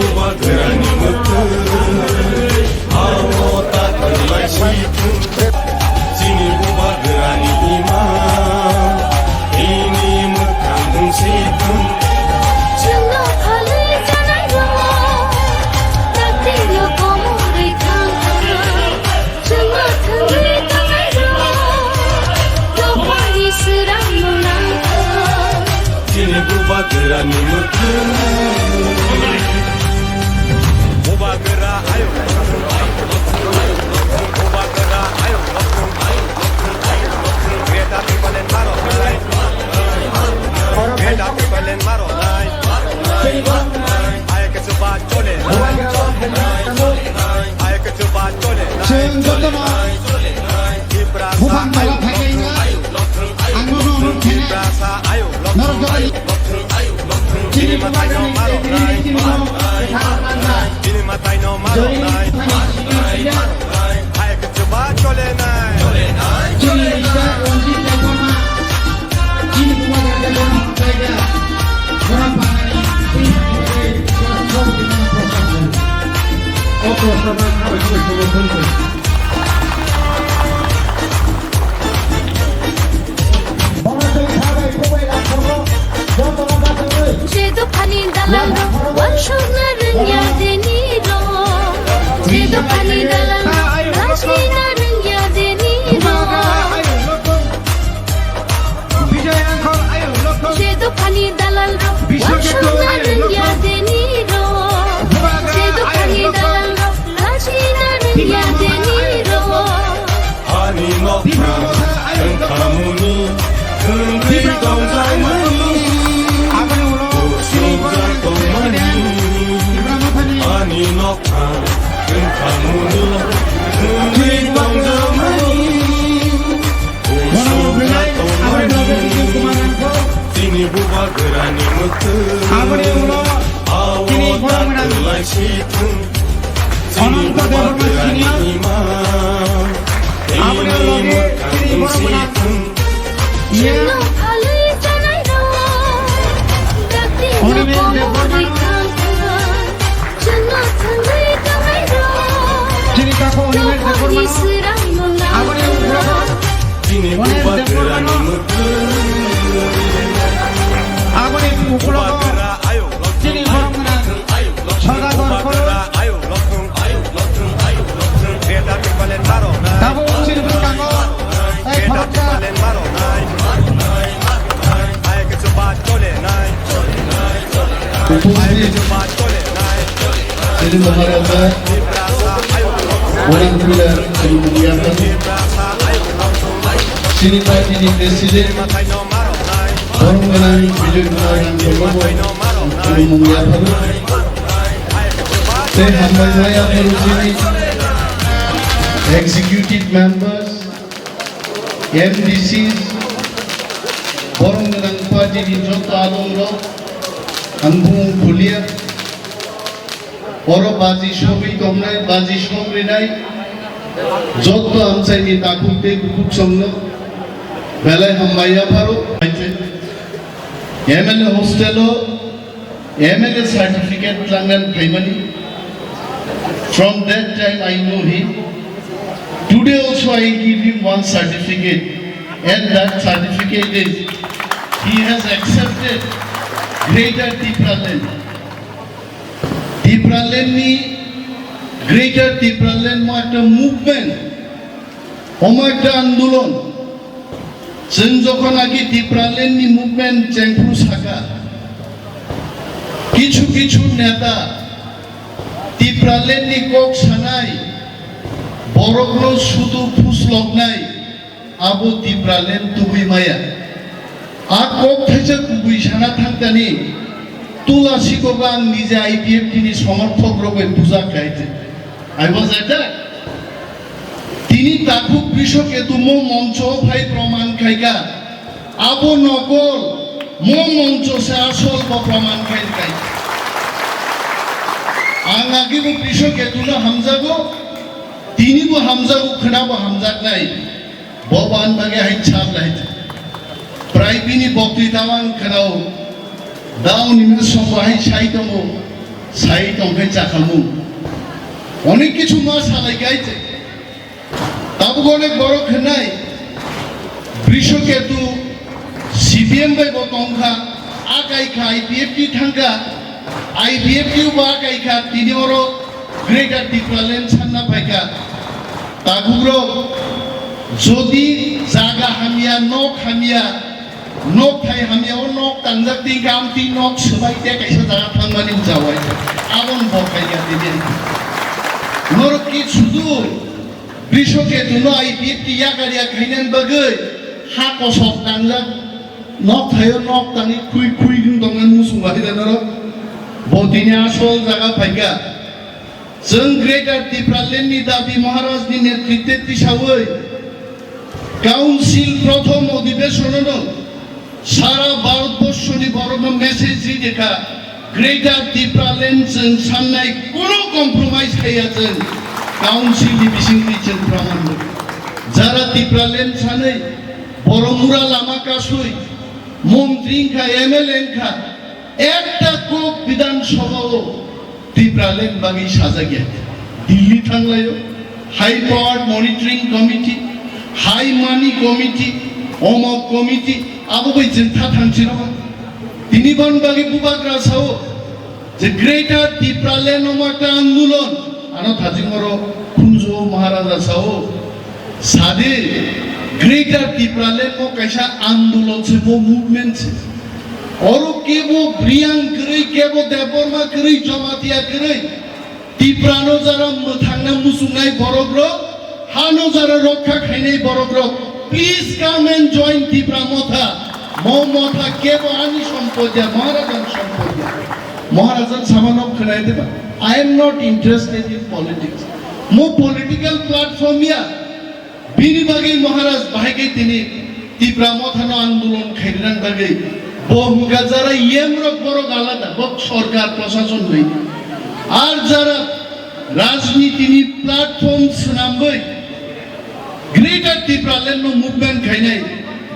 buba gerani mutu awota kelai situ sini buba gerani ima ini mekandung situ Jangan halai jangan roh, nanti lo kamu rekam. Jangan halai jangan roh, doai serang menangkap. sini buba gerani mutu buba gera ayo buba gera ayo Greta people in Maro Greta people in Maro Ayo ke coba chole Ayo ke coba chole Bukan malah pakainya, anggur Rasa ayo Narjali, Ini matai no Maro Ini matai no Maro Ayo ke coba chole Jedo pani dalalo, washona rengya deniro. Jedo pani dalalo, washona rengya deniro. Jedo pani dalalo, washona rengya deniro. Jedo pani dalalo, washona rengya deniro. Ani nokna dan kamu ni Kendi kau zamani Sudah kau mani Ani nokna dan kamu ni Kendi kau zamani Sudah kau mani Sini buba gerani mutu Awak tak kelai situ Sini buba gerani imam Ini mekandung situ Jangan halai jangan roh, nanti lo kamu rekam. Jangan halai jangan roh, doai serang menangkap. Sini buba gerani mutu Buba gera ayo Buba gera ayo Greta people in Maro Greta people in Maro Ayo ke coba chole Ayo ke coba chole Jadi Maharata Rasa ayo orang pula kemudian Rasa ayo sini parti di presiden Matai no Maro orang menang Bijoy Kumaran kemudian saya hamba saya berusaha executive members MDCs orang menang parti di Jota Alongro Anbung Kuliah orang bazi shobi komnai bazi shomri nai যত আমসাইনি তাকুতে কুকুক সমন বেলায় হাম্মাইয়া পারো MLA হোস্টেলো MLA certificate লাঙ্গান ফাইমানি from that time I know him today also I give him one certificate and that certificate is he has accepted Greater Tipraland ni Greater Tipraland mo একটা movement ওমো একটা আন্দোলন जों যখন আগে টিপ্রাল্যান্ড নি মুভমেন্ট চেংফু সাকা কিছু কিছু নেতা টিপ্রাল্যান্ড নি কক সানাই বড়গুলো শুধু ফুসলক নাই আবো টিপ্রাল্যান্ড তুবি মায়া আর কক থেকে তুবি সানা থাকতানি তুলাসি কোবা নিজে আইপিএফ কিনি সমর্থক রবে পূজা খাইতে I was attacked. তিনি তাকুক কৃষকে তুমো মঞ্চ ভাই প্রমাণ খাইকা আবো নকল মো মঞ্চ সে আসল প্রমাণ খাই आं आगेबो কৃষকে তুলো হামজাগো তিনিবো হামজাগো খনাবো হামজাক নাই ববান বাগে হাই ছাপ লাইত প্রায় বিনি বক্তৃতাওয়ান খনাও দাও নিমের সবাই সাইতমো সাইড অঙ্কাই চাখামু অনেক কিছু মা সালাই গাইছে তাবু অনেক বড় খেনাই বৃষকেতু সিপিএম বাই বতংখা আকাইখা আইপিএফটি থাঙ্কা আইপিএফটি বা আকাইখা তিনি ওর গ্রেটার ত্রিপুরাল্যান্ড সান্না পাইকা তাগুগ্র যদি জাগা হামিয়া নক হামিয়া নক থাই হামিয়া ও নক তাংজাক তি গামতি নক সবাই তে কাইসা জাগা থাংমানি যাওয়াই আবন বকাইয়া দিবেন নরকি শুধু বৃষকেতু ন আইপিএফটি ইয়াগারিয়া খাইনান বাগৈ হা কসক তাংজাক নক থাইও নক তানি খুই খুই দংনান মুসুমাই দানর বদিনে আসল জায়গা পাইকা जों ग्रेटार ত্রিপুরাল্যান্ডनि दाबि महाराजनि नेतृत्वे दिसावै काउन्सिल प्रथम अधिवेशननो सारा भारतबर्षनि बरनो मेसेज दिखा ग्रेटार ত্রিপুরাল্যান্ড जों साननाय कोनो कम्प्रोमाइज गैया जों काउन्सिलनि बिसिंनि जों प्रमाण যারা ত্রিপুরাল্যান্ড सानै बरमुरा लामा कासुई मन्त्रीखा एमएलएखा একটা কোপ বিধানসভাও ত্রিপুরাল্যান্ড বাগি সাজা গিয়া দিল্লি থাংলায়ও high power monitoring committee high money committee অমক কমিটি আবো বই চিন্তা থাংছিল তিনি বন বাগি বুবাগ্রা সাও যে গ্রেটার ত্রিপুরাল্যান্ড একটা আন্দোলন আনো থাজিমর খুনজো মহারাজা সাও সাদে ग्रेटर ত্রিপুরাল্যান্ড মো কাইসা আন্দোলন সে মো মুভমেন্ট সে और केवो ब्रियां करै केवो देबरमा करै जमातिया करै ত্রিপুরানো যারা থাংনা মুসুনাই বড়গ্র হানো যারা রক্ষা খাইনাই বড়গ্র please come and join Tripura Motha Motha কেবো আনি সম্পদিয়া মহারাজান সম্পদিয়া মহারাজান সামানব খনাই দেবা I am not interested in politics মো পলিটিক্যাল প্ল্যাটফর্ম ইয়া বিনি বাগै মহারাজ বাহাইকে তিনি ত্রিপুরা মথানো আন্দোলন খাইরান বাগै বহুগা যারা ইয়েমরক বড় আলাদা বক সরকার প্রশাসন নেই আর যারা রাজনীতিনি প্ল্যাটফর্ম নামবই গ্রেটার ত্রিপুরাল্যান্ড মুভমেন্ট খাইনাই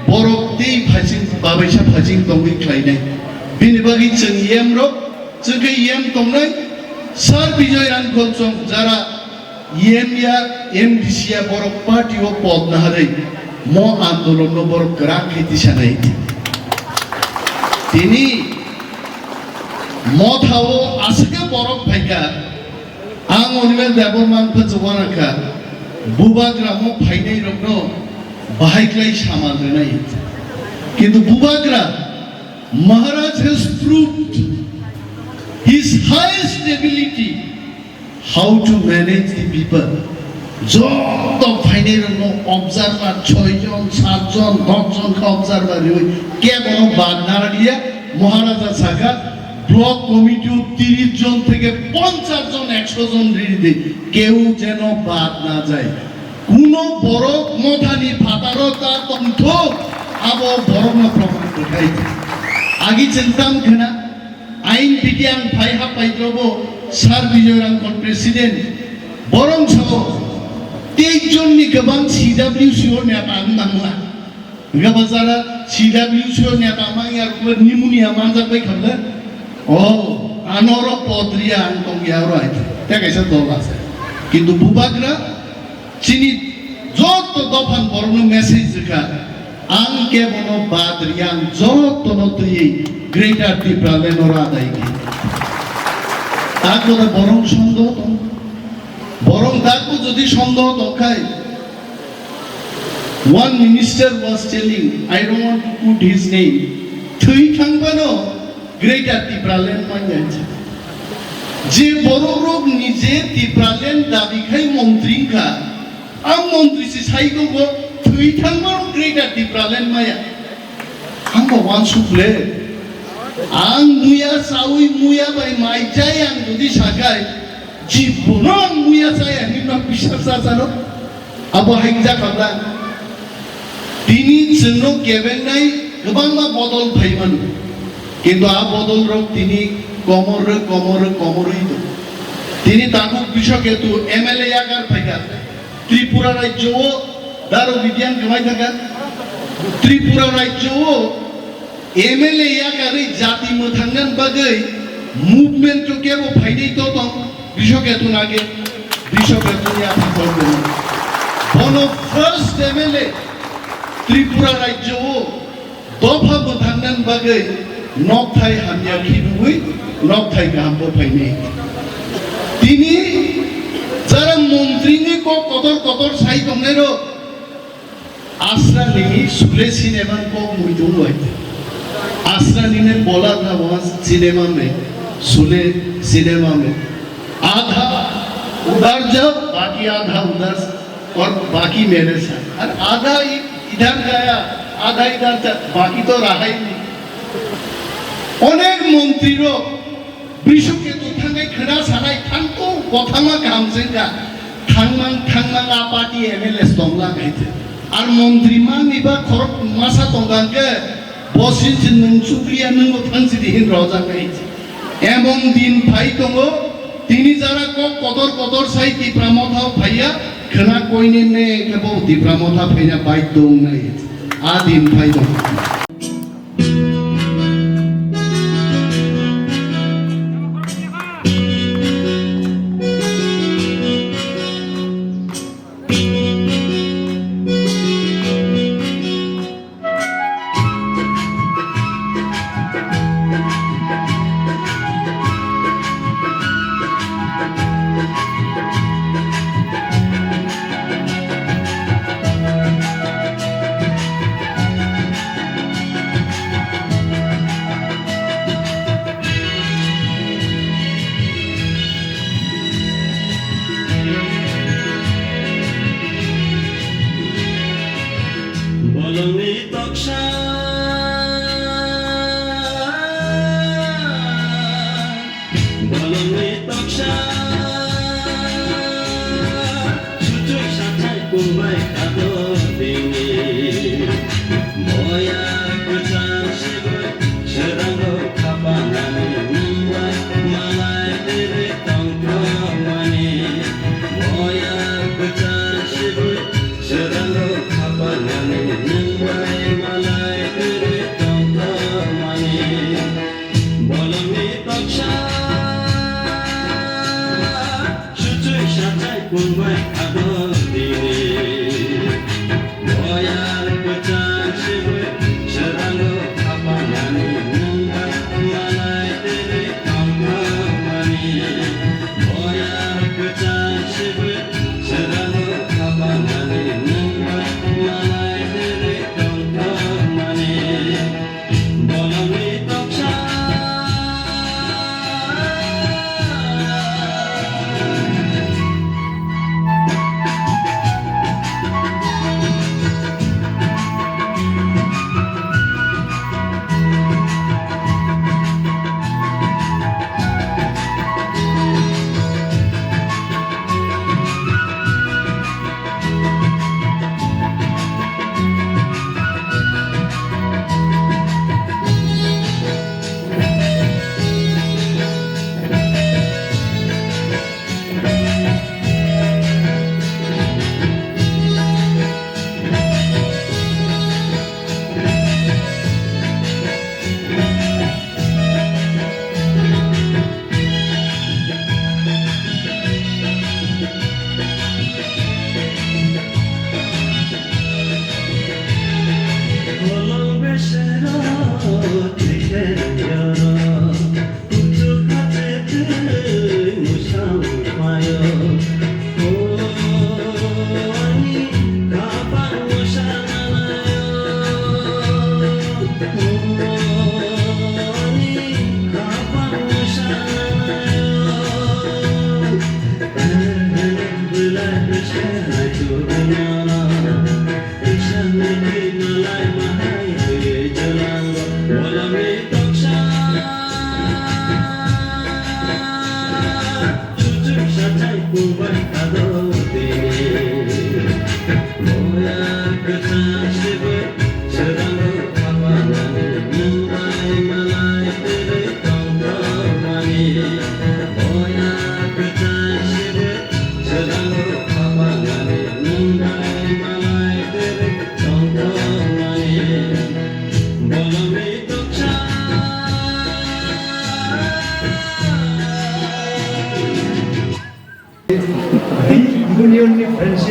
বরকতেই ফাজিং বাবাইসা ফাজিং দংই খাইনাই বিনি বাগै जों ইয়েমরক जोंखै ইয়েম দংনাই সার বিজয় রানখলচং যারা ইয়েমিয়া এমডিসিয়া বরক পার্টি ও পদ নাহারে ম আন্দোলন বরক গ্রা খেতি সানাই তিনি মথাও আসকে বরফ ফাইকা আং অনিমেল দেবরমান জওয়ানাকা বুবাগ্রামো ফাইনাই রকনো বাহাইক্লাই সামাল নাই কিন্তু বুবাগ্রা মহারাজ has proved his highest ability how to manage the people যত ফাইনাই রকনো অবজারভার 6 জন 7 জন 10 জন কা অবজারভার হই কে বড় বাদ না দিয়া মহারাজা সাকা ব্লক কমিটি 30 জন থেকে 50 জন 100 জন রিডি কেউ যেন বাদ না যায় কোন বড় মথানি ফাতারতা তন্থ আবো বড় না প্রমাণ দেখাই আগি চিন্তাম খেনা আইন বিজ্ঞান ভাই হাপাইদ্রব সার বিজয়রাঙ্কন প্রেসিডেন্ট বরং সহ 23 জননি গোবাं সিডব্লিউসিও নেতা নাংলা গাবাজারা সিডব্লিউসিও নেতা মাইয়ার নিমুনিয়া মানজাবাই খাবলে ও আনর পদ্রিয়া আনতং ইয়ারো আইতে তে কাইসা দল আছে কিন্তু বুবাগ্রা চিনি যত দফান বর্ণ মেসেজ কা আং কে বন বাদরিয়ান যত নতই গ্রেটার ত্রিপুরাল্যান্ড ওরা আদায় কি তারপরে বরং সন্দেহ বরং তারপর যদি সন্দেহ দখায় one minister was telling I don't want to put his name থুই থাংবানো গ্রেটার ত্রিপুরাল্যান্ড মাইয়াছে যে বড় রোগ নিজে ত্রিপুরাল্যান্ড দাবি খাই মন্ত্রীখা আং মন্ত্রী সে সাইগো থুই থাংবানো গ্রেটার ত্রিপুরাল্যান্ড মাইয়া আং ওয়ান সুপ্লে আং মুয়া সাউই মুয়া বাই মাইজাই আং যদি সাগাই জীবন মুয়া চাই আমি না বিশ্বাস আসানো আবো হাইজা খাবলা তিনি জন্য কেবেন নাই গোবাং মা বদল ভাইমান কিন্তু আ বদল রক তিনি কমরই তো তিনি তাকু বিষকেতু এমএলএ আকার ফাইকা ত্রিপুরা রাজ্যও দারো বিজ্ঞান কমাই থাকা ত্রিপুরা রাজ্যও এমএলএ আকারে জাতি মথাঙ্গান বাগৈ মুভমেন্ট তো কেবল ফাইনেই তো বিশ্বকেতন আগে বিশ্বকেতন আপনি করবেন বন ফার্স্ট এমএলএ ত্রিপুরা রাজ্য দফা বথান্নান বাগै নকথাই হামিয়া খিবুই নকথাই গাহামবো ফাইনে তিনি যারা মন্ত্রীনি কতর কতর সাই দংনেরো आसरानी सुले सिनेमा को मुझे हुआ आसरानी ने बोला था वहाँ सिनेमा में सुले सिनेमा में आधा उधर जब बाकी आधा उधर और बाकी मेरे साथ और आधा इधर गया आधा इधर बाकी तो रहा ही नहीं अनेक मंत्री रो विश्व के तो थांगे खड़ा साराई थांग तो कथामा काम से जा थांगमांग आपाती एमएलए स्टोंगला गए थे আর মন্ত্রী মান ইবা খরক মাসা তঙ্গাকে বসিন নং সুপ্রিয়া নং থানসিদিন রজা গাইছে এমন দিন ভাই দङ তিনি যারা কদর কদর সাই তিপ্রামথাও ভাইয়া খনা কইনে নে কেবো তিপ্রামথা ফাইনা বাইক দং নাই আ দিন ভাই দङ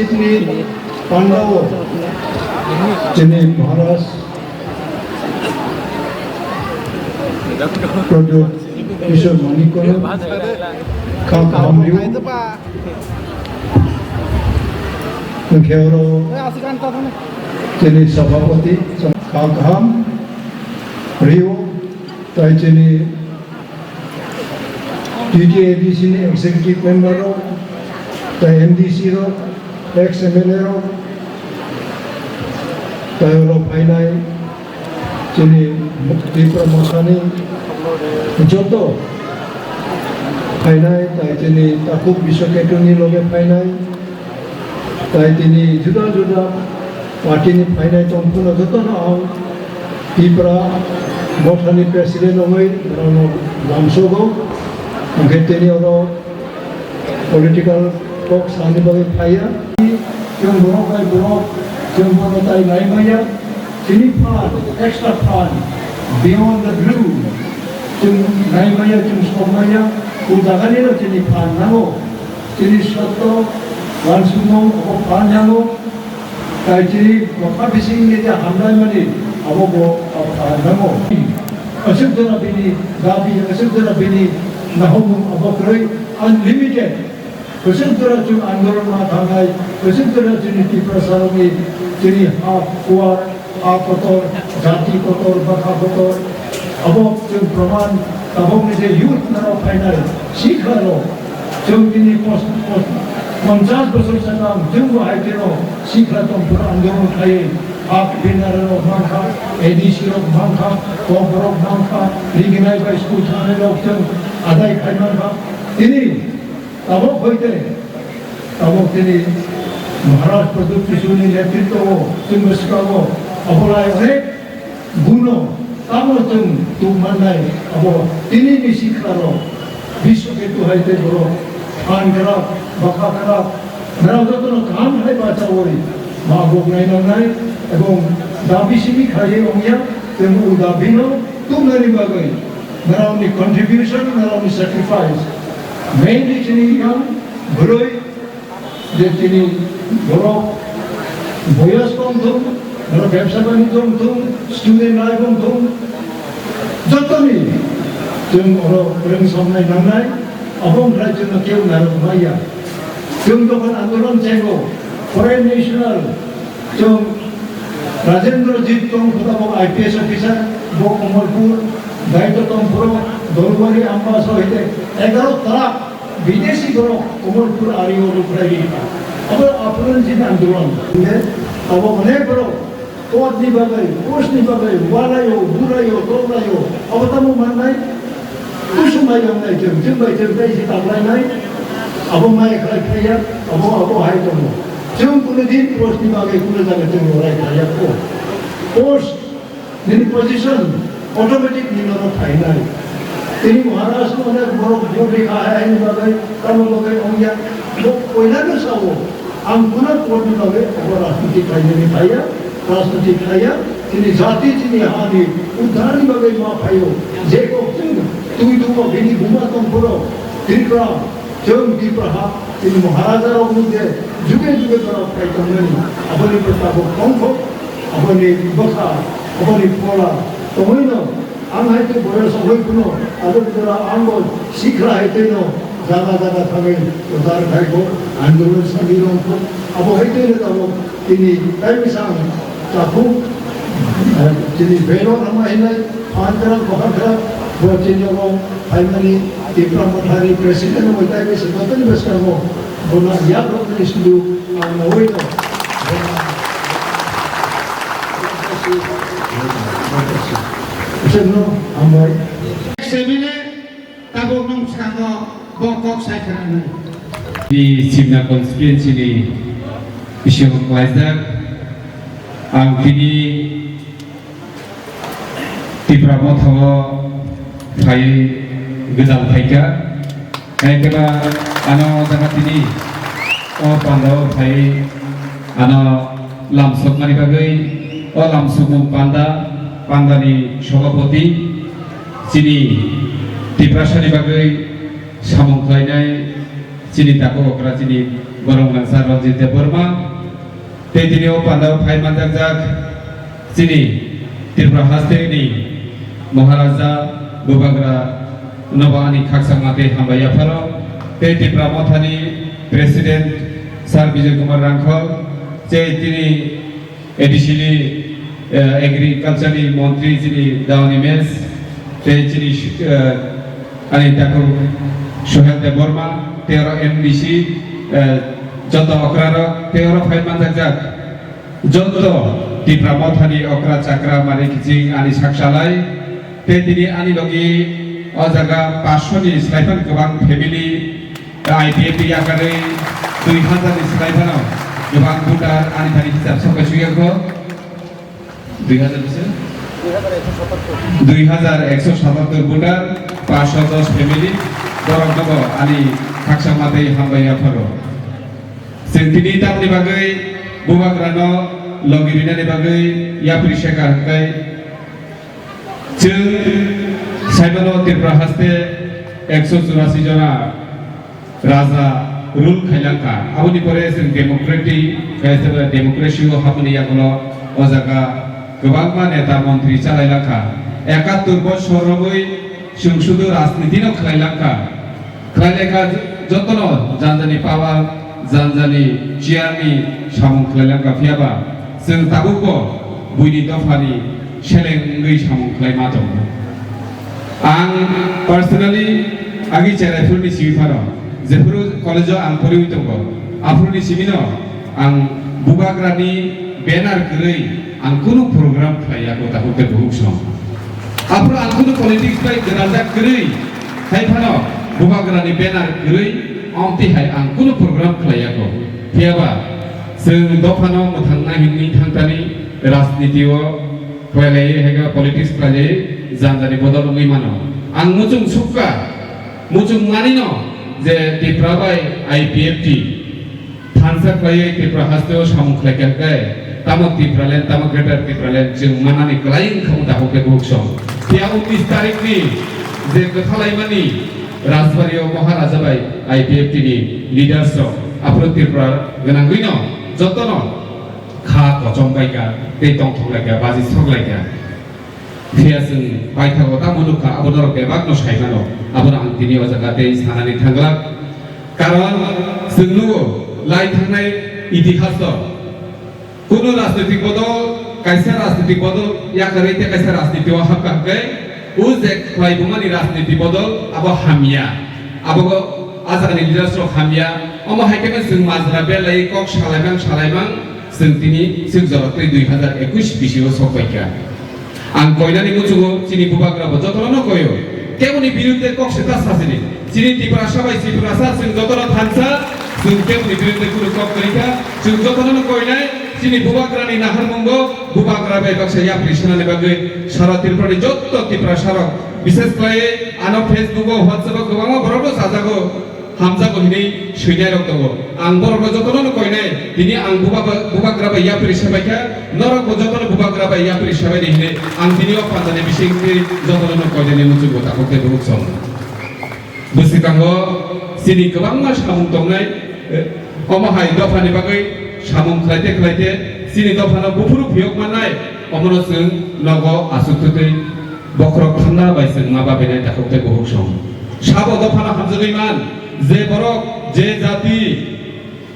सिडनी पांडाव जिन्हें Maharashtra Produk Kishore Manikono Kak Hamliu Nkeoro Jeni Sabapati Kak Ham Rio Tai Jeni DDADC ni Executive Member ro Tai MDC ro ex-MLA ro Tai ro Painai Jeni Mukti Pramosani Joto Painai Tai Jeni Takuk Biswaketuni loge Painai Tai Jeni juda-juda Parti ni Painai Tongpuna Joto na ang Tipra Mothani President Ongoi Rano Lamsogo Mungkin Jeni Oro Political Talk Sani Bagi Paya Yang buruk kai buruk Yang buruk tai nai maya Jeni Pan Extra Pan Beyond the Blue Jeng nai maya jeng skop maya Udagani lo jeni Pan nango Jeni Soto Lansumong Abo Pan nango Tai jeni Waka Bising ni dia hamlai mani Abo bo Pan nango Asal dana bini Gabi asal dana bini Nahumum Abo Kroi Unlimited Asal dana jeng Andoran Matangai Asal dana jeni Tipra Sarungi Jeni Hak Kuar Kotor, Jati kotor, Baka kotor, Abok jeng Praman, Abok ni je youth naro final, Sikha ro, jeng ini pos 50 besar sanam, jeng wahai keno, Sikha tong pura andoran kaya, Hak binar ro mangka, ADC ro mangka, Kop ro mangka, Liginai by school thane ro jeng adai kaya mangka, ini Abok hoite, Abok ini Maharaj Praduk Kisuni netrito, jeng beskawo, Apalai oleh Guno, kamu tu mandai, abo ini ni siklaro, bisu itu hai te bro, kan kerap, baka kerap, mereka tu nak kan hai baca ori, mabuk nai, ebong dabi sini kaya omnya, temu dabi no, tu nari bagai, mereka ni contribution, mereka ni sacrifice, mainly sini yang beroi, dia sini bro, boyas kontum. Kalau ব্যবসা বাণিজ্য তুম student life তুম যতনি जों अरो फोरों समनाय नांनाय अबं राज्यनो केउ नारो माया जों दखन आंदोलन जेगो फरेन नेशनल जों राजेंद्रजीत तों खदाबो आईपीएस ऑफिसर बो कमलपुर दायित्व तों पुरो दरबारी आम्बा सहित 11 तरह विदेशी गरो कमलपुर आरियो रुपराई अब आपन जिन आंदोलन अब अनेक बरो Kuat ni bagai, kurus ni bagai, walayo, burayo, tolayo, apa tamu mana? Kusuma yang naik jeng bayi jeng bayi si tablai naik, apa mai kerja kerja, apa hai tamu. Jeng kuno din kurus ni bagai kuno jaga jeng orang kerja ko. Kurus ni position automatic ni orang thai naik. Ini Maharashtra mana borok borok kaya ni bagai, kamu bagai orangnya, bok koina tu sawo. Angkuna kuat ni bagai, orang asli kaya ni kaya. राष्ट्रपति खाया ini jati ini hari udhani bagai ma payo jeko jeng tui dua bini buma tong puro dirkra jeng dipraha ini maharaja ro mudhe juge para kai tongani abani pratapo kongko abani baka abani pola tomoino ang haite boyo sohoi kuno abani dara angol sikra haite no jaga thamai udhar khaiko andolon samiro ko abo haite ne tabo ini time sang Aku jadi belok nama ini, antara bahasa buat jadi orang finally diplomat presiden nama kita ini sebetulnya besar mo, bona ya kalau dari situ awal itu. Sebelum amai. Sebelumnya tabung nong sekarang bokok saya kerana. Di Cina konstituensi ini isu pelajar. Ang kini di Pramoto kai gedal kaika, kai kena ano jagat ini, Pandau kai ano lamsuk mari bagai, lamsuk panda ni Shogapoti, sini di Prasani bagai samung kainai, sini tako okra sini borong langsar Ranjit Deborma te tini o pandao phai manjak jak sini Tripura haste ni Maharaja Bubagra Nobani Khaksamate Hambaya Phalo te Tripura Mothani President Sir Vijay Kumar Rangkhol je tini additionally agriculture ni Montri jini Dawani Mes te jini ani Thakur Sohel Deborma teoro MDC joto okraro teoro phai manjak jak joto Tripura Mothani okra chakra mari kijing ani saksalai te tini ani logi o jaga 500 ni slaifan gobang family IPF yakare 2000 ni slaifano gobang butar ani thani hisab sakai suyako 2000 bisa 2177 butar 510 family borok nogo ani khaksamate hambaya pharo sentini tamni bagai bubagrano logirina ni bagai yapri sheka kai Saibano Tripura haste 184 jona raja rule khailangka aboni pore sing democracy o hamni yakono o jaga gobangma neta mantri chalailangka 71 বছর রবই সংসদ রাজনীতি ন খাইলাঙ্কা খাইলেখা যতনো জানজানি পাওয়া জানজানি চিয়ারনি সামুং খাইলাঙ্কা ফিয়াবা जों ताबुको बुइनि दफानि सेलेंगै सामुं खाइमा दं आं पार्सोनाली आगि चेराइफोरनि सिबिफारो जेफोर कलेजाव आं फरायबाय दङ आफोरनि सिबिनो आं बुबाग्रानि बेनार गरै आं कुनु प्रग्राम खाइयाखौ दाबुके बुहुसं आफोर आं कुनु पलिटिक्स बाय गोनाजा गरै खाइफानो बुबाग्रानि बेनार गरै आमतिहाय आं कुनु प्रग्राम खाइयाखौ फैयाबा जों दफानो मोथांना हिंनि थांतानि राजनीतियाव फरायलायै हेगा पलिटिक्स खालायै जानजानि बदल नङै मानो आं मुजुं सुक्का मुजुं मानिनो जे त्रिपुरा बाय IPFT थानसा खालायै त्रिपुरा हास्तेयाव सामुं खालायखाय तामो त्रिपुरालेण्ड तामो ग्रेटार त्रिपुरालेण्ड जों मानानि क्लाइं खामदा होके बुकसं थिया 19 तारिखनि जे गथालायमानि राजबारियाव महाराजा बाय IPFT नि लिडार्स आफोर त्रिपुरा गोनांगैनो जतनो खा कचम बायगा ते तंथलायगा बाजि सगलायगा थिया जों बायथागो ता मुलुखा आबोदर बेबाग न सायमानो आबोर आं दिनि ओ जागा ते सानानि थांगला कारण जोंनो लाइ थांनाय इतिहास कुनु राजनीतिक बदल कायसा राजनीतिक बदल या करैते कायसा राजनीतियाव हाबकाखै उ जे खालायबुमानि राजनीति बदल आबो हामिया आबो आजानि लिडारसो हामिया अमा हायकेबे जों माजरा बेलाय कक सालायबां जों दिनि जों जरतै 2021 बिसियाव सफायका आं कयनानि मुजुगो चिनि बुबाग्राबो जतनो कयो केबनि बिरुद्धे कक सेता सासिनि चिनि त्रिपुरा सबाय त्रिपुरा सा जों जतनो थानसा जों केबनि बिरुद्धे कुनु कक गैका जों जतनो कयनाय चिनि बुबाग्रानि नाहार मंगो बुबाग्रा बाय बाक्सा याप्रिसनानि बागै सारा त्रिपुरानि जत्त त्रिपुरा सारा विशेष खालायै आनो फेसबुकआव व्हाट्सएपआव गोबां बरबो साजागो हामजागो हिनै सैनाय रक दङ आं बरबो जतनो कयनाय दिनि आं बुबाग्रा बाय याप्रिसबायका नरक जतनो बुबाग्रा बाय याप्रिसबाय हिनै आं दिनि पान्जानि बिसिंनि जतनो कयनायनि मुजुगो ताखौके बुकसं बुसिकांगो सिनि गोबां मा सामुं दंनाय अमाहाय दफानि बागै सामुं खालायते सिनि दफानो बुफुरु भियक माननाय अमनो जों नगो आसुखुतै बख्रक थांना बायजों माबा बेनाय दाखौते बुहुसं साबो दफानो हामजगैमान जे बरक जे जाति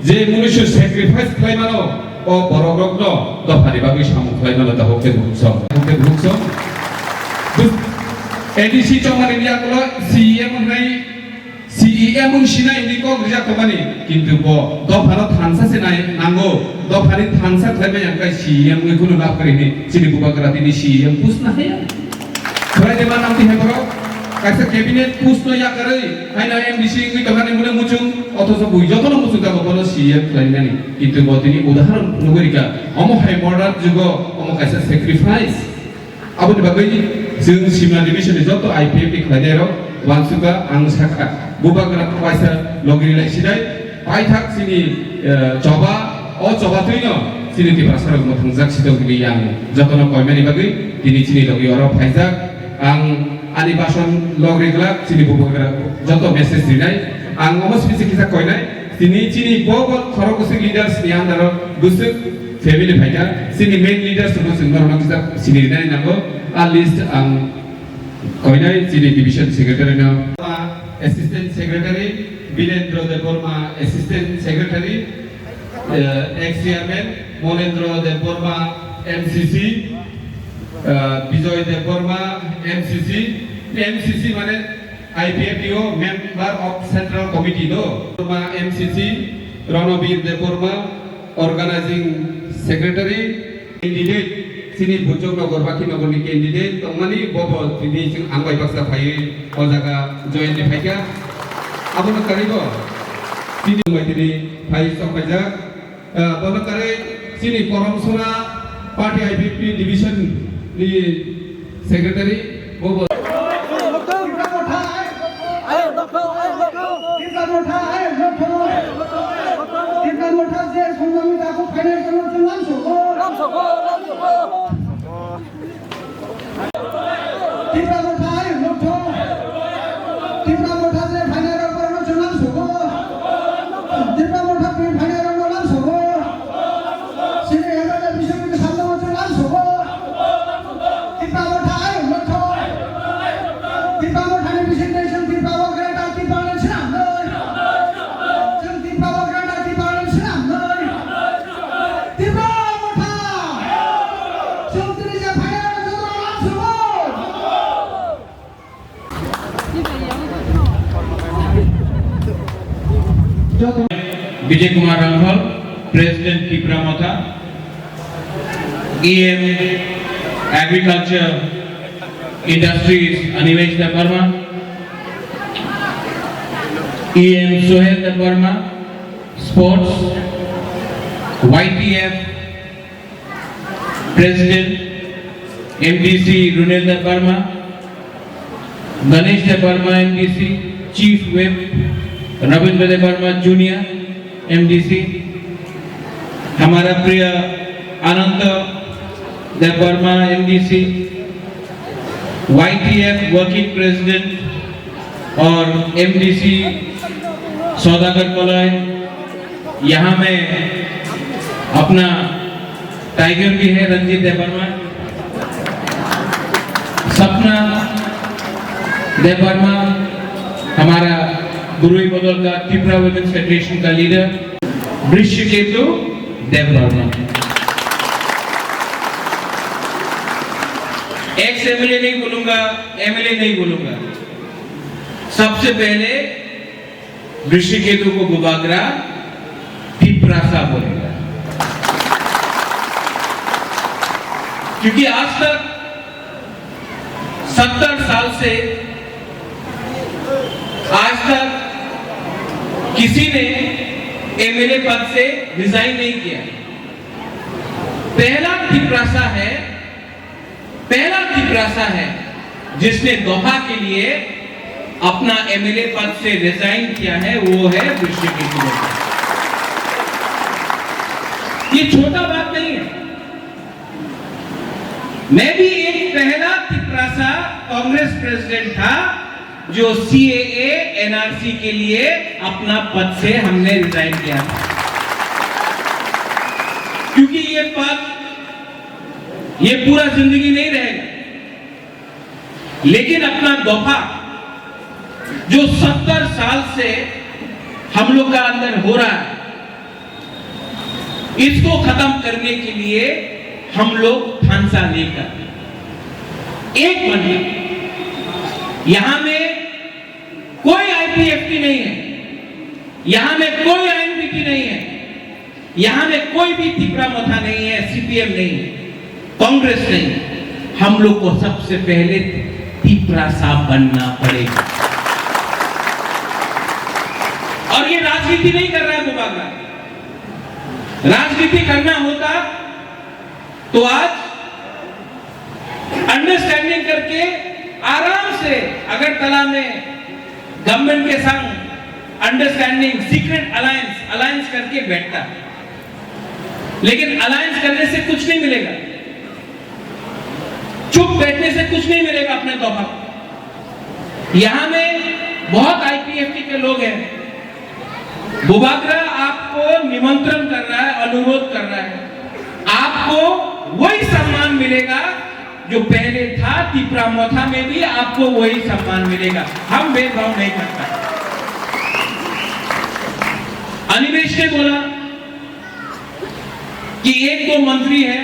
जे मनुष्य सैक्रिफाइस खालायमानो अ बरकरकनो दफानि बागै सामुं खालायमानो दाखौते बुहुसं एडिसि चमानि याकलो CEM होननाय CEM सिनाय निको ग्रिजा कमानि किन्तु ब दफानो थानसा सिनाय नांगौ दफानि थानसा खालायबाय आंखाय CEM नि कुनु लाभ करिनि चिनि बुबाग्रा दिनि CEM पुसना है खरायदे मा नामति हेबरो कायसा कैबिनेट पुसनो या करै हायना MDC नि दफानि मुने मुचुं अथस बुइ जतनो मुचुं दाबो बनो CEM खालायनानि किन्तु ब दिनि उदाहरण नगरिका अमो हाय मर्डार जुगो अमो कायसा सैक्रिफाइस आबोनि बागै जों सिमला डिभिजननि जत IPFT खालायनाय वानसुका आं साखा बुबाग्रा पाइसा लगिरिलाय सिदाय पाइथाक सिनि जबा अ जबा थैनो सिनि त्रिपुरा सरक मोथांजाक सिदगिरि आं जतनो कयमानि बागै दिनि चिनि लगी अर फाइजाक आं आनि बासन लगिरिग्ला चिनि बुबाग्रा जत मेसेज दिनाय आं अमस बिसि किसा कयनाय Sini bobot khorokusi leaders ni andaro gusuk family bhaika sini main leaders no singar no kita sini nai nago a list ang koinai sini division secretary no assistant secretary Bilendra Deborma assistant secretary ex chairman Monendra Deborma MCC Bijoy Deborma MCC mane IPFTO member of Central Committee no MCC Ranobir Deborma organizing secretary candidate sini Bojong Nagor Baki Nagor ni candidate tongmani bobo sini sing angbai baksa phai o jaga join ni phaika abona karibo sini mai tini phai sokpaja bobo kare sini Koromsora party IPFT division ni secretary bobo Vijay Kumar Ranghal, President Tipra Motha, EM Agriculture Industries Animesh Debarma, EM Sohail Debarma, Sports, YTF President MDC Runel Debarma, Ganesh Debarma MDC, Chief Whip Ravindra Debarma Junior MDC, हमारा प्रिय Anant Debbarma MDC, YTF working president और MDC Saudagar colony, यहाँ में अपना tiger भी है रंजीत देवर्मा, सपना देवर्मा हमारा गुरुई बदल का त्रिपुरा वुमेन्स फेडरेशन का लीडर वृश्चिकेतु देववर्मा, एक्स एमएलए नहीं बोलूंगा, एमएलए नहीं बोलूंगा, सबसे पहले वृश्चिकेतु को गुबागरा त्रिपुरा बोलेगा, क्योंकि आज तक 70 साल से आज तक किसी ने एमएलए पद से रिजाइन नहीं किया। पहला त्रिपुरासा है जिसने दोहा के लिए अपना एमएलए पद से रिजाइन किया है, वो है वृश्चिकेतु। ये छोटा बात नहीं है। मैं भी एक पहला त्रिपुरासा कांग्रेस प्रेसिडेंट था जो CAA NRC के लिए अपना पद से हमने रिजाइन किया था, क्योंकि ये पद ये पूरा जिंदगी नहीं रहेगा, लेकिन अपना दोफा जो 70 साल से हम लोग का अंदर हो रहा है, इसको खत्म करने के लिए हम लोग ठानसा लेकर एक महीना यहां में कोई IPFT नहीं है, यहां में कोई INBT नहीं है, यहां में कोई भी त्रिपुरा मोथा नहीं है, CPM नहीं है, कांग्रेस नहीं, हम लोग को सबसे पहले त्रिपुरासा बनना पड़ेगा। और ये राजनीति नहीं कर रहा है गुबागरा, राजनीति करना होता तो आज अंडरस्टैंडिंग करके आराम से अगरतला में गवर्नमेंट के संग अंडरस्टैंडिंग सीक्रेट अलायंस करके बैठता, लेकिन अलायंस करने से कुछ नहीं मिलेगा, चुप बैठने से कुछ नहीं मिलेगा अपने तौर। यहां में बहुत IPFT के लोग हैं, बुबागरा आपको निमंत्रण कर रहा है, अनुरोध कर रहा है, आपको वही सम्मान मिलेगा जो पहले था। तिप्रामोथा में भी आपको वही सम्मान मिलेगा। हम भेदभाव नहीं करते। अनिमेश ने बोला कि एक दो मंत्री है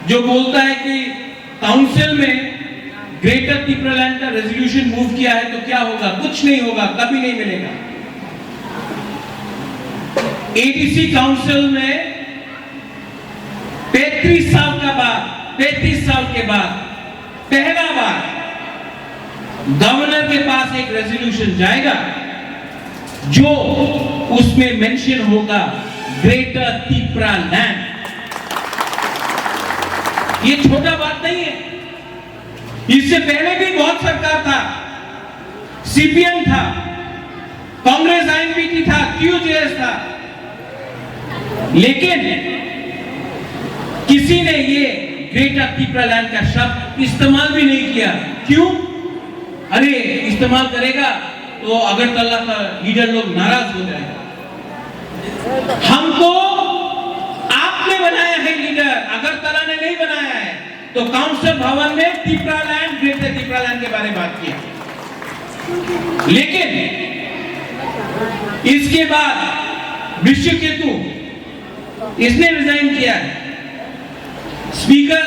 जो बोलता है कि काउंसिल में ग्रेटर तिप्रालैंड का रेजोल्यूशन मूव किया है तो क्या होगा, कुछ नहीं होगा, कभी नहीं मिलेगा। एडीसी काउंसिल में 35 साल के बाद पहला बार गवर्नर के पास एक रेजोल्यूशन जाएगा जो उसमें मेंशन होगा ग्रेटर तिप्रालैंड। ये छोटा बात नहीं है। इससे पहले भी बहुत सरकार था, सीपीएम था, कांग्रेस आईएनपीटी था, क्यूजेएस था, लेकिन किसी ने ये ग्रेटर तिप्रालैंड का शब्द इस्तेमाल भी नहीं किया। क्यों? अरे इस्तेमाल करेगा तो अगरतला का लीडर लोग नाराज हो जाएगा। हमको आपने बनाया है लीडर, अगरतला ने नहीं बनाया है। तो काउंसिल भवन में तिप्रालैंड, ग्रेटर तिप्रालैंड के बारे में बात किया, लेकिन इसके बाद विश्वकेतु इसने रिजाइन किया है। स्पीकर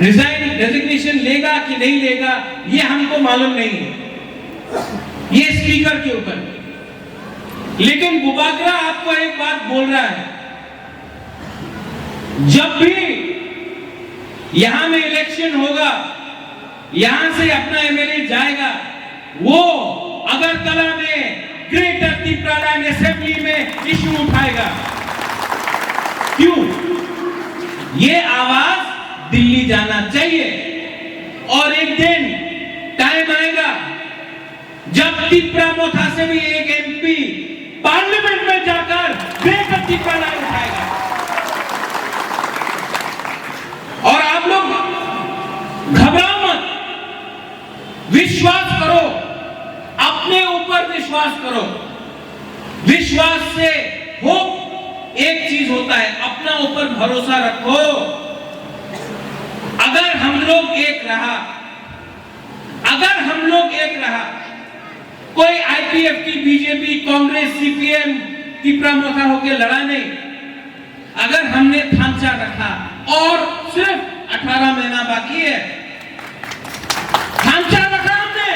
रेजिग्नेशन लेगा कि नहीं लेगा ये हमको मालूम नहीं है, ये स्पीकर के ऊपर। लेकिन बुबागरा आपको एक बात बोल रहा है, जब भी यहां में इलेक्शन होगा, यहां से अपना एमएलए जाएगा, वो अगरतला में ग्रेटर तिप्रालैंड असेंबली में इश्यू उठाएगा। क्यों? ये आवाज दिल्ली जाना चाहिए। और एक दिन टाइम आएगा जब तिप्रामोथा से भी एक एमपी पार्लियामेंट में जाकर ग्रेटर तिप्रालैंड उठाएगा। और आप लोग घबराओ मत, विश्वास करो, अपने ऊपर विश्वास करो। विश्वास से हो एक चीज होता है, अपना ऊपर भरोसा रखो। अगर हम लोग एक रहा, कोई IPFT, BJP, Congress, CPM Tipramotha होकर लड़ा नहीं। अगर हमने थांचा रखा और सिर्फ 18 महीना बाकी है, थांचा रखा हमने,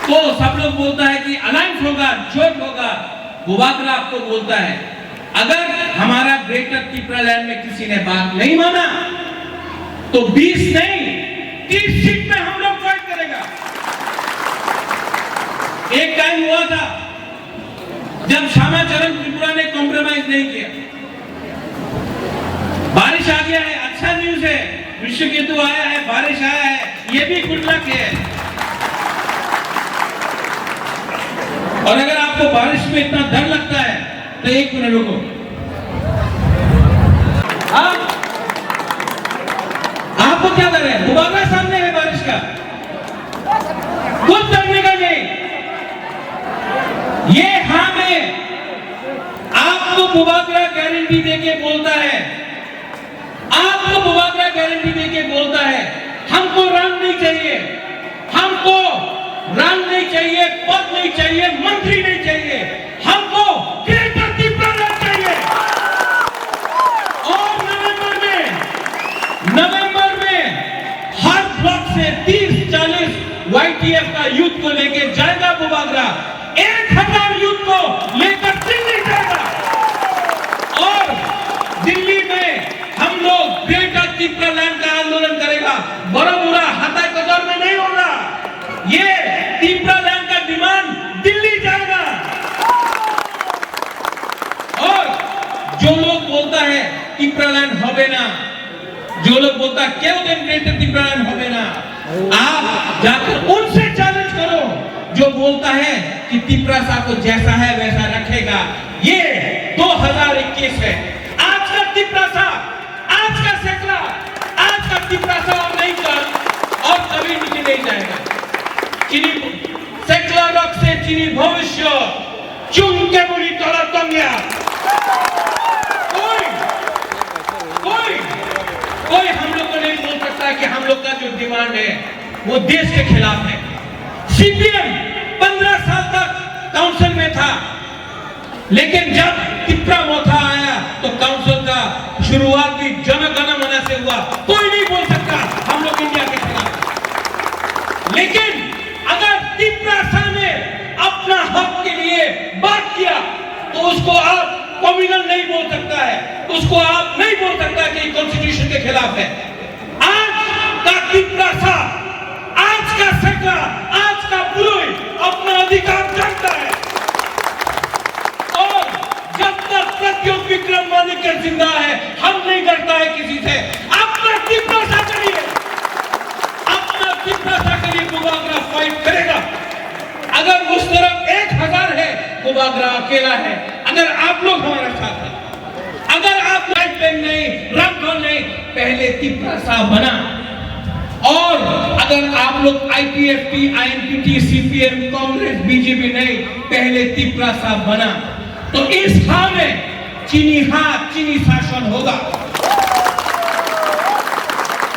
तो सब लोग बोलता है कि अलायंस होगा, जोट होगा। बुबागरा आपको बोलता है अगर हमारा ग्रेटर तिप्रालैंड में किसी ने बात नहीं माना तो 20 नहीं 30 सीट में हम लोग फाइट करेगा। एक टाइम हुआ था जब श्यामाचरण त्रिपुरा ने कॉम्प्रोमाइज नहीं किया। बारिश आ गया है, अच्छा न्यूज है, विश्वकेतु आया है, बारिश आया है, ये भी गुड लक है। और अगर आपको बारिश में इतना डर लगता है तो एक मिनट रुको। आपको क्या डर है? बुबागरा सामने है बारिश का, कुछ डरने का नहीं। ये हाँ में आपको बुबागरा गारंटी देके बोलता है, आपको बुबागरा गारंटी देके बोलता है, हमको रंग नहीं चाहिए, हमको रंग नहीं चाहिए, पद नहीं चाहिए, मंत्री नहीं चाहिए, हमको ग्रेटर तिप्रालैंड चाहिए। और नवंबर में हर ब्लॉक से 30-40 वाईटीएफ का यूथ को लेके जाएगा बुबागरा, 1000 यूथ को लेकर दिल्ली जाएगा। और दिल्ली में हम लोग ग्रेटर तिप्रालैंड का आंदोलन करेगा। बड़ा हाथा कदर में नहीं होगा, ये तिप्रालैंड का डिमांड दिल्ली जाएगा। और जो लोग बोलता है तिप्रालैंड होवे ना, जो लोग बोलता है क्यों दिन ग्रेटर तिप्रालैंड होवे ना, आप जाकर उनसे चैलेंज करो जो बोलता है कि तिप्रासा को जैसा है वैसा रखेगा। ये 2021 है। आज का तिप्रासा, आज का सेकला, आज का तिप्रासा और नहीं कर और कभी नीचे नहीं जाएगा। सेक्युलर रॉक से चीनी भविष्य चुन के बोली तोड़ा तंगिया कोई हम लोग को नहीं बोल सकता कि हम लोग का जो डिमांड है वो देश के खिलाफ है। सीपीएम 15 साल तक काउंसिल में था, लेकिन जब तिप्रा मोथा आया तो काउंसिल का शुरुआत भी जन गण मन से हुआ। कोई नहीं बोल सकता हम लोग इंडिया के खिलाफ। लेकिन अगर तिप्रा ने अपना हक के लिए बात किया तो उसको आप कम्युनल नहीं बोल सकता है, उसको आप नहीं बोल सकता कि कॉन्स्टिट्यूशन के खिलाफ है। आज का तिप्रा आज का सेक्टर, आज का बुलोई अपना अधिकार जानता है और जब तक प्रत्युत विक्रम मानिकर जिंदा है हम नहीं डरता है किसी से। अपना तिप्रा करिए, अपना तिप्रा के लिए बुबागरा फाइट करेगा। अगर उस तरफ 1000 है, बुबागरा अकेला है। अगर आप लोग हमारे साथ हैं, अगर आप लाइट पेन नहीं, रंगों नहीं, पहले तिप्रा साहब बना। और अगर आप लोग आईपीएफटी, आईएनपीटी, सीपीएम, कांग्रेस, बीजेपी नहीं, पहले तिप्रा साहब बना तो इस हाल में चीनी शासन होगा।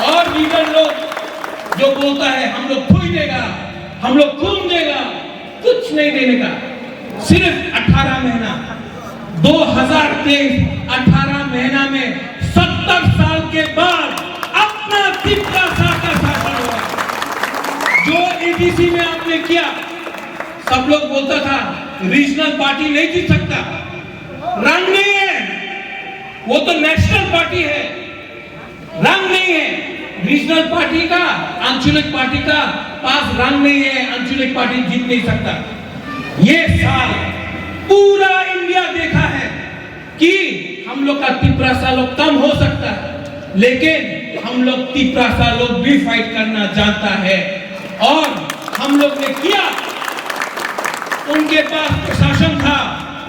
और लीडर लोग जो बोलता है हम लोग खोई देगा, हम लोग खून देगा, कुछ नहीं देने का। सिर्फ 18 महीना 2023 18 महीना में 70 साल के बाद अपना तिप्रा साहब का शासन हुआ। जो एडीसी में आपने किया, सब लोग बोलता था रीजनल पार्टी नहीं जीत सकता, रंग नहीं है, वो तो नेशनल पार्टी है, रंग नहीं है। रीजनल पार्टी का, आंचलिक पार्टी का पास रंग नहीं है, आंचलिक पार्टी जीत नहीं सकता। ये साल पूरा इंडिया देखा है कि हम लोग का तिप्रा लोग कम हो सकता है, लेकिन हम लोग तिप्रा लोग भी फाइट करना जानता है। और हम लोग ने किया, उनके पास प्रशासन था,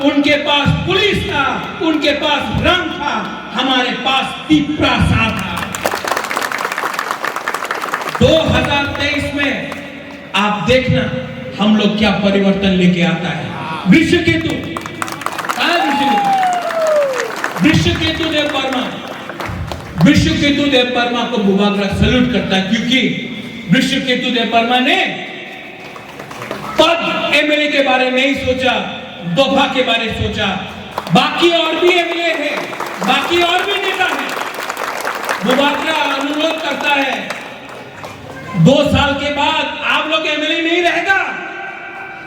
उनके पास पुलिस था, उनके पास रंग था, हमारे पास तिप्रा था। 2023 में आप देखना हम लोग क्या परिवर्तन लेके आता है। वृषकेतु वृषकेतु देव वर्मा को बुबागरा सैल्यूट करता है, क्योंकि वृषकेतु देव वर्मा ने पद एमएलए के बारे में नहीं सोचा, दोफा के बारे में सोचा। बाकी और भी एमएलए है, बाकी और भी नेता है। बुबागरा अनुरोध करता है 2 साल के बाद आप लोग एमएलए नहीं रहेगा,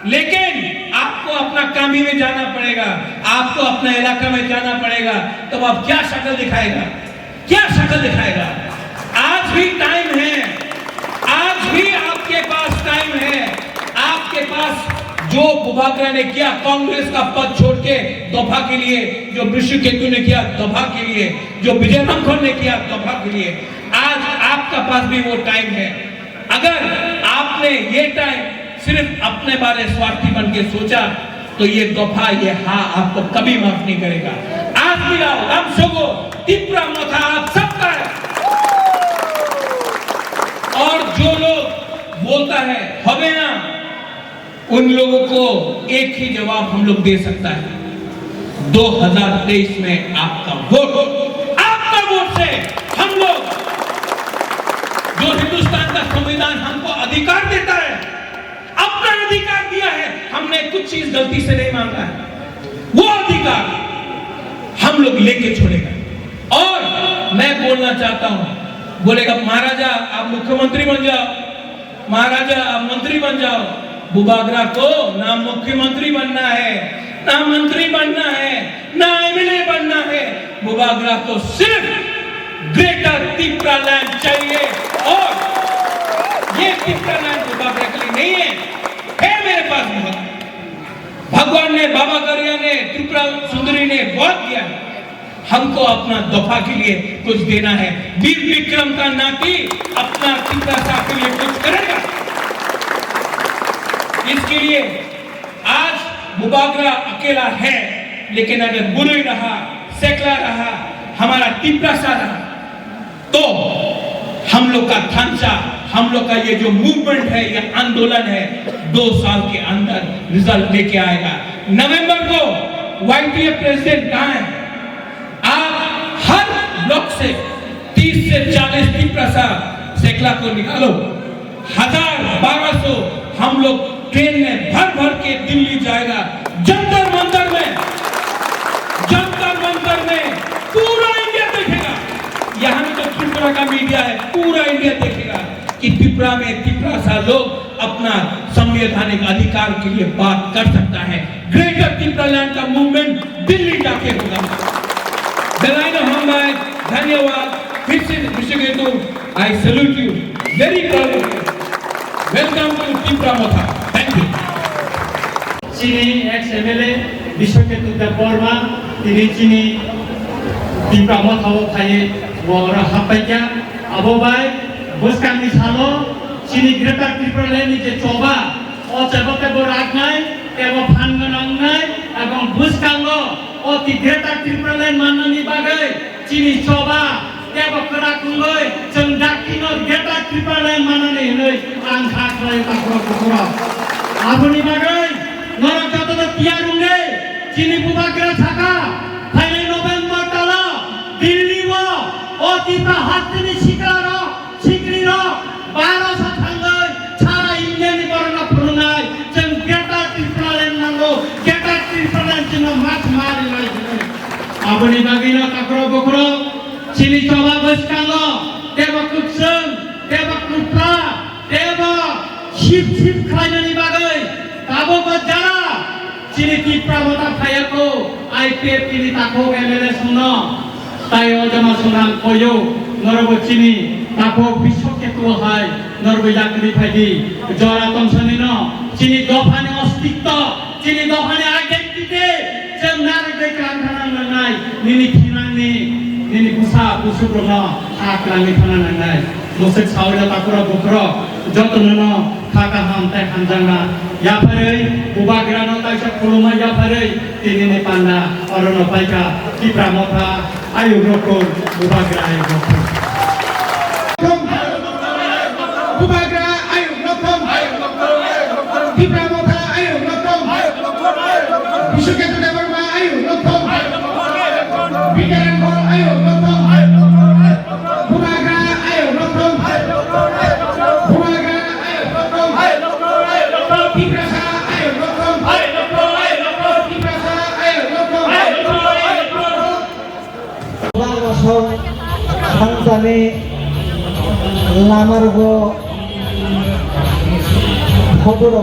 लेकिन आपको अपना कामी में जाना पड़ेगा, आपको अपना इलाका में जाना पड़ेगा। तब आप क्या शक्ल दिखाएगा, क्या शक्ल दिखाएगा? आज भी टाइम है, आज भी आपके पास टाइम है। आपके पास जो बुबागरा ने किया कांग्रेस का पद छोड़ के दोफा के लिए, जो वृषकेतु ने किया दोफा के लिए, जो विजय रामखोर ने किया दोफा के लिए, आज आपका पास भी वो टाइम है। अगर आपने ये टाइम सिर्फ अपने बारे स्वार्थी बन के सोचा तो ये दोफा, ये हाँ आपको कभी माफ नहीं करेगा। आज भी आओ, हम सबको तिप्रा मोथा आप सबका है। और जो लोग बोलता है हमें ना, उन लोगों को एक ही जवाब हम लोग दे सकता है, 2023 में आपका वोट से हम लोग, जो हिंदुस्तान का संविधान हमको अधिकार देता है, अपना अधिकार दिया है, हमने कुछ चीज गलती से नहीं मांगा है, वो अधिकार हम लोग लेके छोड़ेगा। और मैं बोलना चाहता हूं, बोलेगा महाराजा आप मुख्यमंत्री बन जाओ, महाराजा आप मंत्री बन जाओ। बुबागरा को ना मुख्यमंत्री बनना है, ना मंत्री बनना है, ना एमएलए बनना है। बुबागरा को सिर्फ ग्रेटर तिप्रा लैंड चाहिए। और ये तिप्रा लैंड बुबागरा के लिए नहीं है मेरे पास बहुत। भगवान ने, बाबा गरिया ने, त्रिपुरा सुंदरी ने बहुत दिया है। हमको अपना दोफा के लिए कुछ देना है। वीर विक्रम का नाती अपना तिप्रा के लिए कुछ करेगा। इसके लिए आज बुबागरा अकेला है, लेकिन अगर बुलई रहा, सेकला रहा, हमारा तिप्रा रहा, तो हम हम लोग का थांचा, हम लोग का ये जो मूवमेंट है, ये आंदोलन है, 2 साल के अंदर रिजल्ट लेके आएगा। नवंबर को YTF प्रेसिडेंट कहाँ है? आप हर ब्लॉक से 30 से 40 तिपरा सेकला को निकालो, 1000-1200 हम लोग ट्रेन में भर भर के दिल्ली जाएगा। जंतर मंतर में पूरा इंडिया देखेगा। यहाँ में तो त्रिपुरा का मीडिया है, पूरा इंडिया देखेगा कि त्रिपुरा में तिपरा लोग अपना संवैधानिक अधिकार के लिए बात कर सकता है। ग्रेटर त्रिपुरा लैंड का मूवमेंट दिल्ली जाके होगा। बेलाइनो हम धन्यवाद फिर से Bishwaketu, I salute you, very proud of you. Welcome to Tripura Motha, thank you. चीनी एक्स एमएलए विश्वकेतु देव बर्मा তিনি চিনি ত্রিপুরা মথাও খাইয়ে বড় হাপাইয়া আববাই বসকানি সালো চিনি গ্রেটার ত্রিপুরালেনি যে চবা অচেবতে বরাগনাই এবং ফানগনাংনাই এবং বুসকাঙ্গ অতি গ্রেটার ত্রিপুরালেন মাননানি বাগै চিনি চবা এবং করাকুঙ্গৈ जों दाकिनो ग्रेटार त्रिपुरालेन माननानै हनै आं खाख्लाय ताखरा खरा आबनि बागै नरक जतन तियारुंगे চিনি বুবাগ্রা থাকা ফাইনাল নভেম্বর তালা দিল্লি ও ত্রিপুরা হাতনি শিকরি 1200 থাঙ্গৈ সারা ইন্ডিয়ানি বরনা ফুরনাই जों গ্রেটার ত্রিপুরালেন নাঙ্গো গ্রেটার ত্রিপুরালেন চিনো মাছ মারি লাই আবনি বাগিনা তাকর বকর চিনি চবা বসকাঙ্গ দেবকুৎসং দেবকুত্রা দেব শিব খাইনানি বাগৈ তাবক যারা চিনি ত্রিপুরা মতা ফায়াকো IPF চিনি তাকো এমএলএ শুনো তাই অজমা শুনাং কয়ো নরব চিনি তাকো বিশ্বকেতু হাই নরব জাকরি ফাইদি জরাতন সনিন চিনি দফানি অস্তিত্ব চিনি দফানি আইডেন্টিটি जों नारगै क्रांथाना नाय निनि खिनांनि निनि गुसा गुसुब्रन आक्रांनि थाना नाय मोसे सावला ताकरा बकरा जतनन खाका हामताय हामजांना याफारै बुबाग्रानो ताइसा खुलुमा याफारै तिनिनि पान्ना अरन पाइका टिप्रा मथा आयुग्रको बुबाग्रा आयुग्रको बुबाग्रा आयुग्रको टिप्रा मथा आयुग्रको विश्वकेतु देवबर्मा आयुग्रको बिटारांगो आयुग्रको बुबाग्रा आयुग्रको बुबाग्रा आयुग्रको टिप्रासा आयुग्रको टिप्रासा आयुग्रको लामासो थांजानि लामारगो खबर